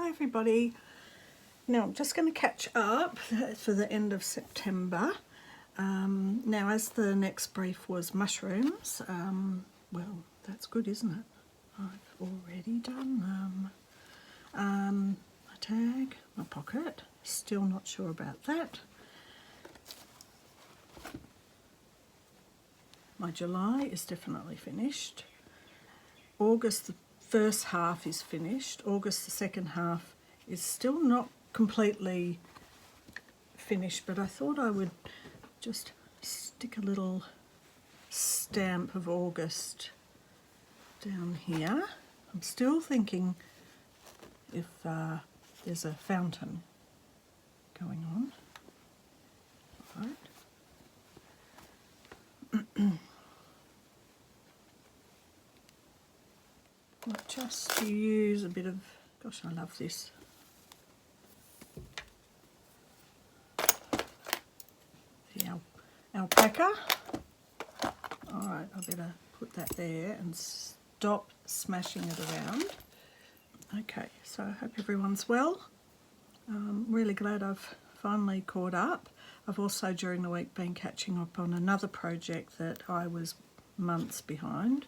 Hi everybody. Now I'm just going to catch up for the end of September. Now as the next brief was mushrooms, well that's good, isn't it? I've already done them. My tag, my pocket, still not sure about that. My July is definitely finished. August, the first half is finished. August, the second half is still not completely finished, but I thought I would just stick a little stamp of August down here. I'm still thinking if there's a fountain going on. All right. I'll just use a bit of, gosh, I love this. The alpaca. All right, I better put that there and stop smashing it around. Okay, so I hope everyone's well. Really glad I've finally caught up. I've also during the week been catching up on another project that I was months behind.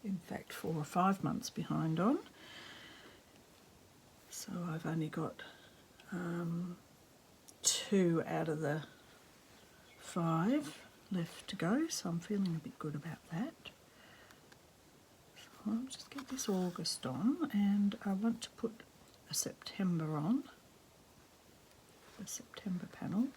In fact 4 or 5 months behind on. So I've only got 2 out of the 5 left to go, so I'm feeling a bit good about that. So I'll just get this August on, and I want to put a September on, the September panel.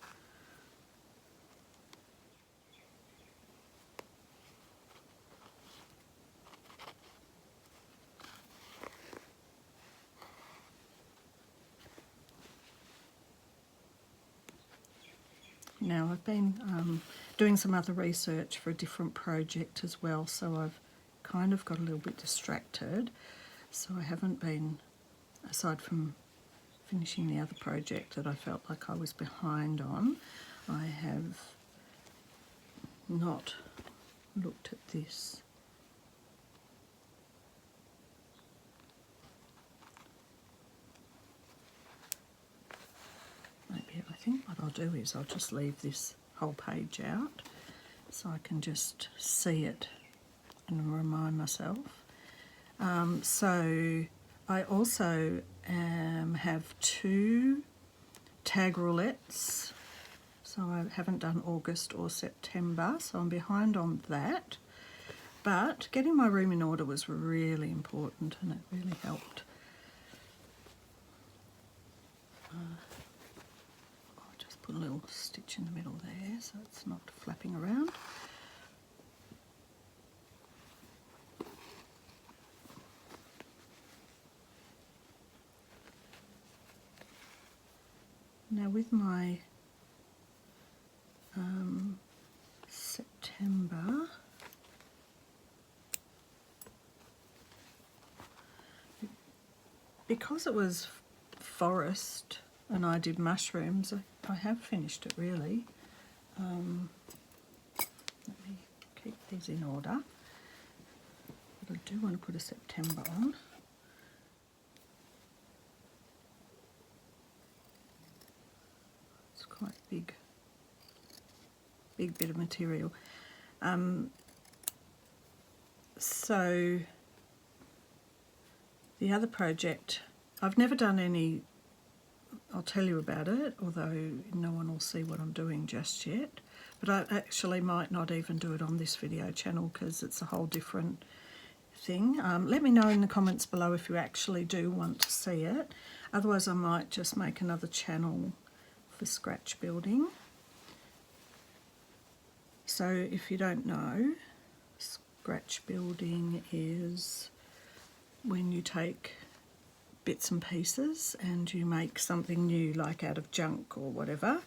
Now I've been doing some other research for a different project as well, so I've kind of got a little bit distracted. So I haven't been, aside from finishing the other project that I felt like I was behind on, I have not looked at this. Maybe I think what I'll do is I'll just leave this whole page out so I can just see it and remind myself. So I also have 2 tag roulettes, so I haven't done August or September, so I'm behind on that. But getting my room in order was really important, and it really helped. I'll just put a little stitch in the middle there so it's not flapping around. Now with my September, because it was forest and I did mushrooms, I have finished it really. Let me keep these in order. But I do want to put a September on. It's quite big bit of material. So the other project, I've never done any, I'll tell you about it, although no one will see what I'm doing just yet. But I actually might not even do it on this video channel because it's a whole different thing. Let me know in the comments below if you actually do want to see it. Otherwise I might just make another channel for scratch building. So if you don't know, scratch building is when you take bits and pieces and you make something new, like out of junk or whatever,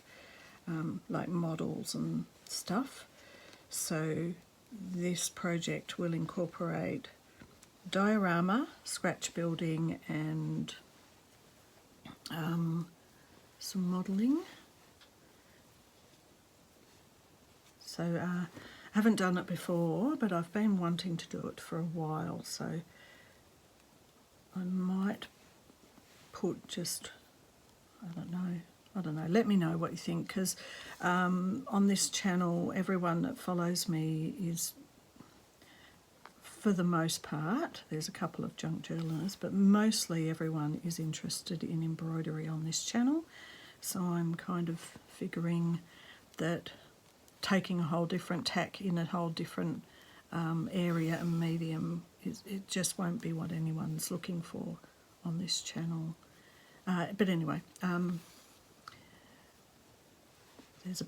like models and stuff. So this project will incorporate diorama, scratch building, and some modelling. So I haven't done it before, but I've been wanting to do it for a while, so I might put just, I don't know, let me know what you think, because on this channel everyone that follows me is, for the most part, there's a couple of junk journalists, but mostly everyone is interested in embroidery on this channel. So I'm kind of figuring that taking a whole different tack in a whole different area and medium, it just won't be what anyone's looking for on this channel. But anyway, there's a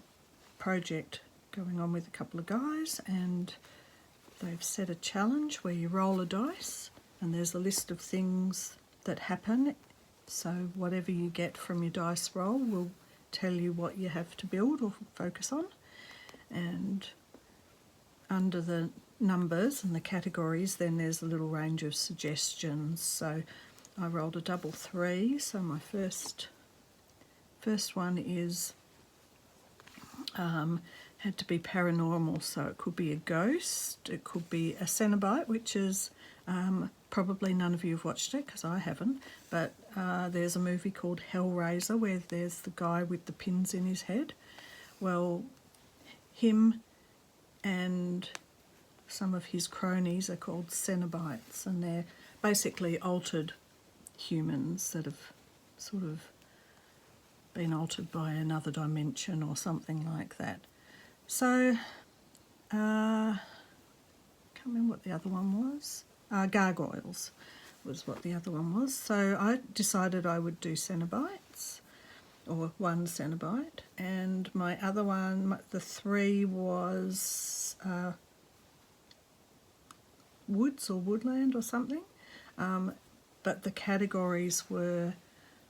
project going on with a couple of guys, and they've set a challenge where you roll a dice and there's a list of things that happen. So whatever you get from your dice roll will tell you what you have to build or focus on. And under the numbers and the categories, then there's a little range of suggestions. So I rolled a double 3, so my first one is had to be paranormal, so it could be a ghost, it could be a Cenobite, which is probably none of you have watched it because I haven't, but there's a movie called Hellraiser where there's the guy with the pins in his head. Well, him and some of his cronies are called Cenobites, and they're basically altered humans that have sort of been altered by another dimension or something like that. So, can't remember what the other one was. Gargoyles was what the other one was. So I decided I would do Cenobites, or one Cenobite, and my other one, the 3, was woods or woodland or something. But the categories were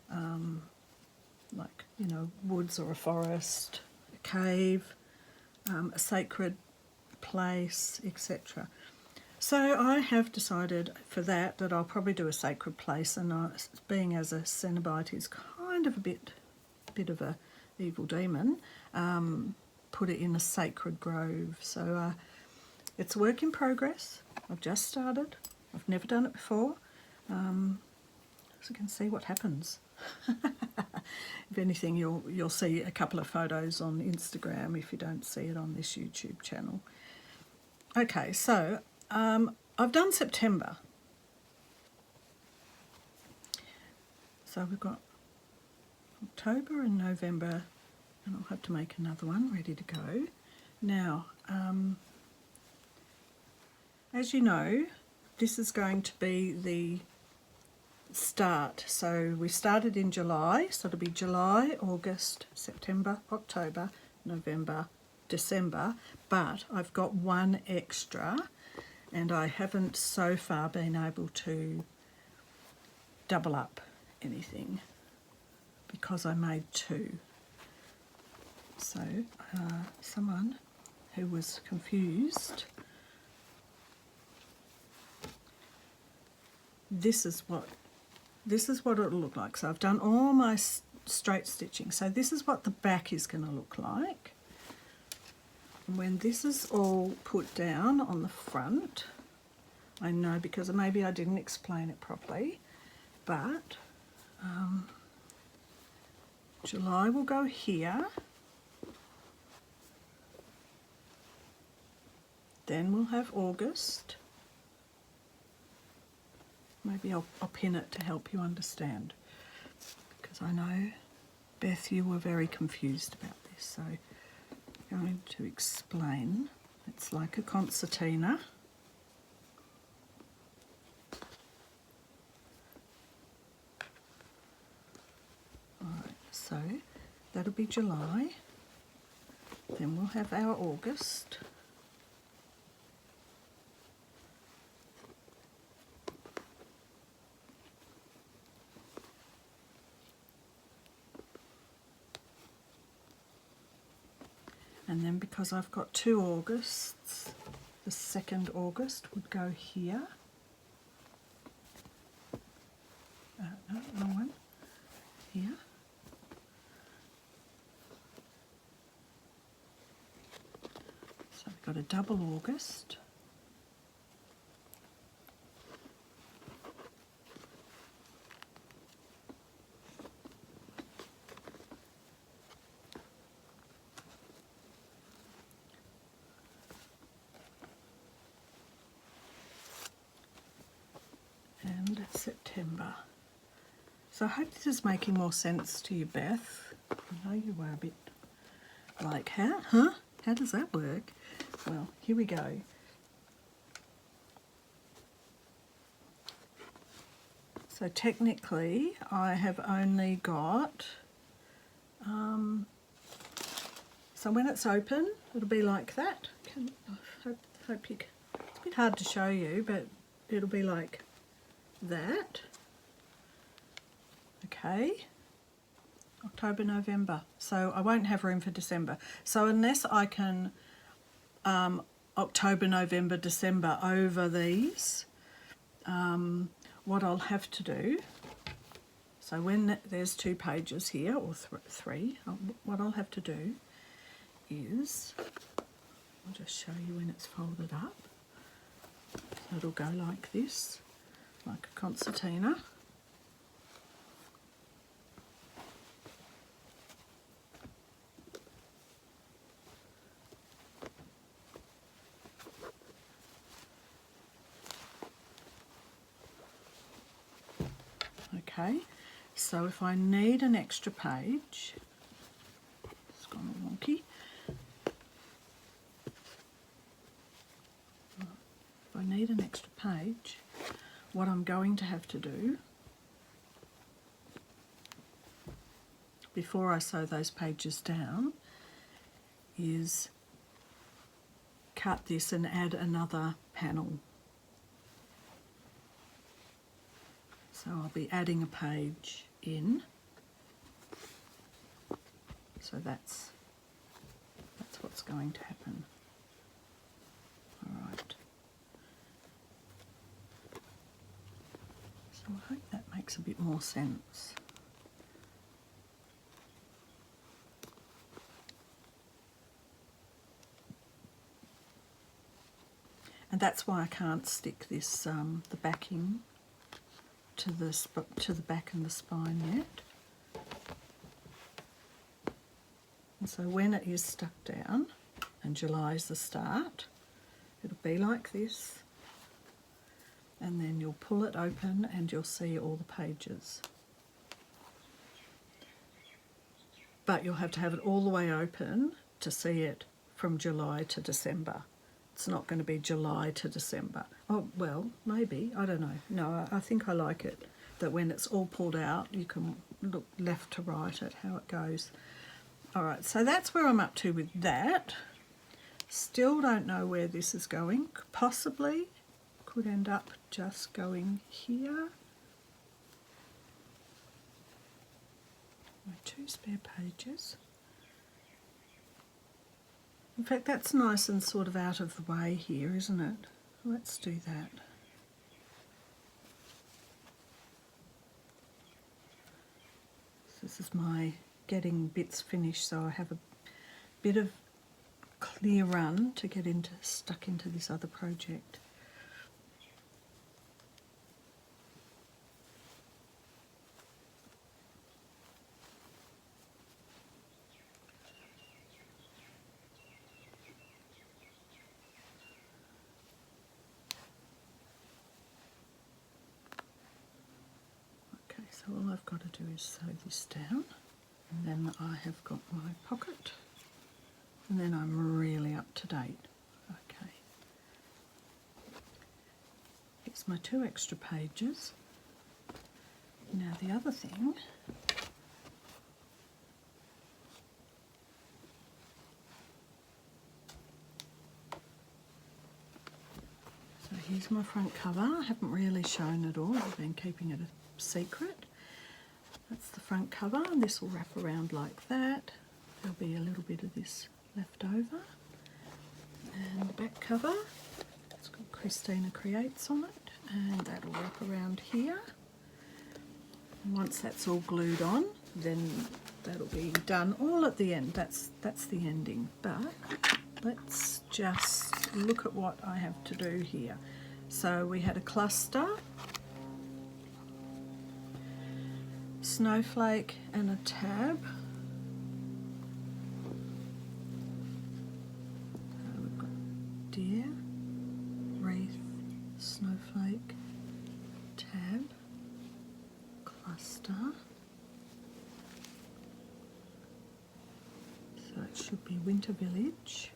like, you know, woods or a forest, a cave, a sacred place, etc. So I have decided for that I'll probably do a sacred place, and being as a Cenobite is kind of a bit of a evil demon, put it in a sacred grove. So it's a work in progress. I've just started. I've never done it before. So you can see what happens. If anything, you'll see a couple of photos on Instagram if you don't see it on this YouTube channel. Okay, so I've done September. So we've got October and November, and I'll have to make another one ready to go. Now, as you know, this is going to be the start. So we started in July, so it'll be July, August, September, October, November, December, but I've got one extra, and I haven't so far been able to double up anything because I made 2. So someone who was confused, this is what it'll look like. So I've done all my straight stitching. So this is what the back is going to look like. And when this is all put down on the front, I know because maybe I didn't explain it properly, but July will go here. Then we'll have August. Maybe I'll pin it to help you understand, because I know, Beth, you were very confused about this, so I'm going to explain. It's like a concertina. Alright, so that'll be July. Then we'll have our August. And then because I've got 2 Augusts, the 2nd August would go here. No, wrong one. Here. So we've got a double August. September. So I hope this is making more sense to you, Beth. I know you were a bit like, huh? How does that work? Well, here we go. So technically, I have only got, so when it's open, it'll be like that. Hope you can, it's a bit hard to show you, but it'll be like that. Okay. October, November. So I won't have room for December. So unless I can October, November, December over these, what I'll have to do, so when there's 2 pages here, or 3, what I'll have to do is, I'll just show you when it's folded up. So it'll go like this, like a concertina. Okay, so if I need an extra page, it's gone all wonky. If I need an extra page, what I'm going to have to do, before I sew those pages down, is cut this and add another panel. So I'll be adding a page in. So that's what's going to happen. All right. So I hope that makes a bit more sense. And that's why I can't stick this the backing to the back and the spine yet. And so when it is stuck down, and July is the start, it'll be like this, and then you'll pull it open and you'll see all the pages. But you'll have to have it all the way open to see it from July to December. It's not going to be July to December. Oh, well, maybe. I don't know. No, I think I like it that when it's all pulled out, you can look left to right at how it goes. All right, so that's where I'm up to with that. Still don't know where this is going. Possibly could end up just going here. My 2 spare pages. In fact, that's nice and sort of out of the way here, isn't it? Let's do that. So this is my getting bits finished, so I have a bit of clear run to get stuck into this other project. So all I've got to do is sew this down, and then I have got my pocket, and then I'm really up to date. Okay. Here's my 2 extra pages. Now the other thing, so here's my front cover. I haven't really shown it all, I've been keeping it a secret. That's the front cover, and this will wrap around like that. There'll be a little bit of this left over. And the back cover, it's got Christina Creates on it, and that'll wrap around here. And once that's all glued on, then that'll be done all at the end. That's the ending. But let's just look at what I have to do here. So we had a cluster, snowflake and a tab. So we've got deer, wreath, snowflake, tab. faster. So it should be Winter Village.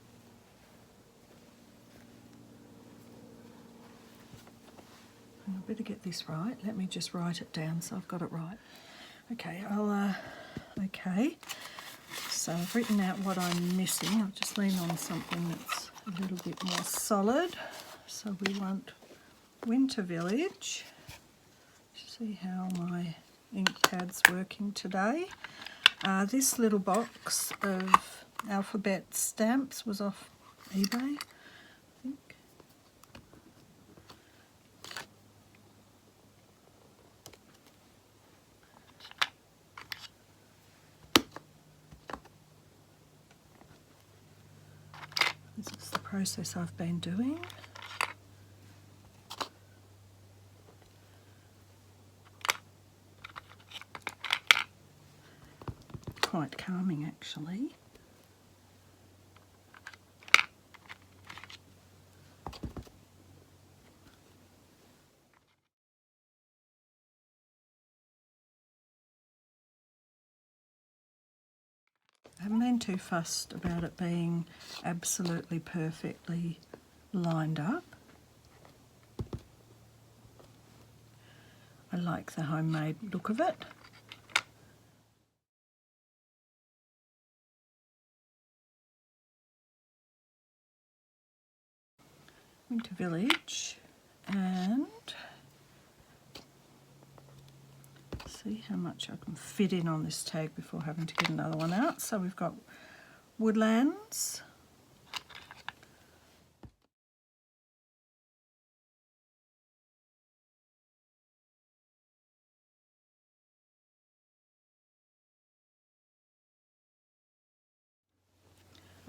And I better get this right. Let me just write it down so I've got it right. Okay, okay. So I've written out what I'm missing. I've just leaned on something that's a little bit more solid. So we want Winter Village. See how my ink pad's working today. This little box of alphabet stamps was off eBay, I think. This is the process I've been doing. Quite calming, actually. I haven't been too fussed about it being absolutely perfectly lined up. I like the homemade look of it. Winter Village, and see how much I can fit in on this tag before having to get another one out. So we've got Woodlands,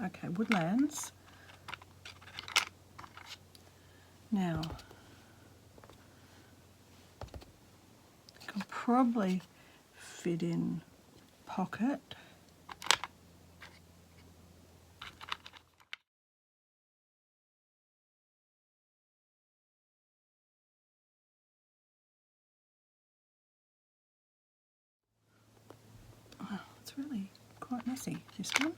okay, Woodlands. Now, I can probably fit in pocket. Oh, it's really quite messy, this one.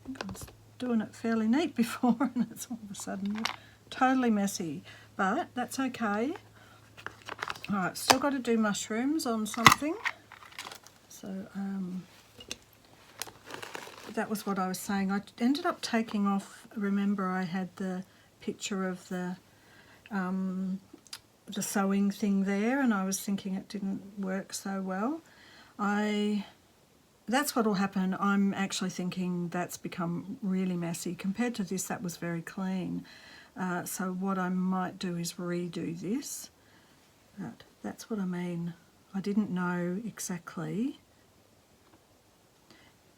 I think I was doing it fairly neat before and it's all of a sudden totally messy, but that's okay. All right, still got to do mushrooms on something. So that was what I was saying. I ended up taking off, remember I had the picture of the sewing thing there, and I was thinking it didn't work so well. That's what will happen. I'm actually thinking that's become really messy. Compared to this, that was very clean. So what I might do is redo this. But that's what I mean. I didn't know exactly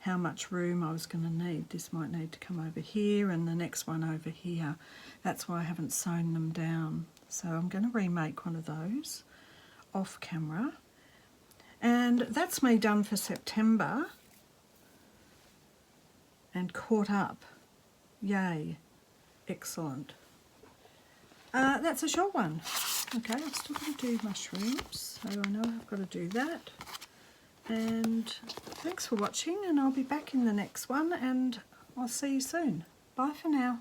how much room I was going to need. This might need to come over here and the next one over here. That's why I haven't sewn them down. So I'm going to remake one of those off camera. And that's me done for September and caught up. Yay. Excellent. That's a short one. Okay, I've still got to do mushrooms, so I know I've got to do that. And thanks for watching, and I'll be back in the next one, and I'll see you soon. Bye for now.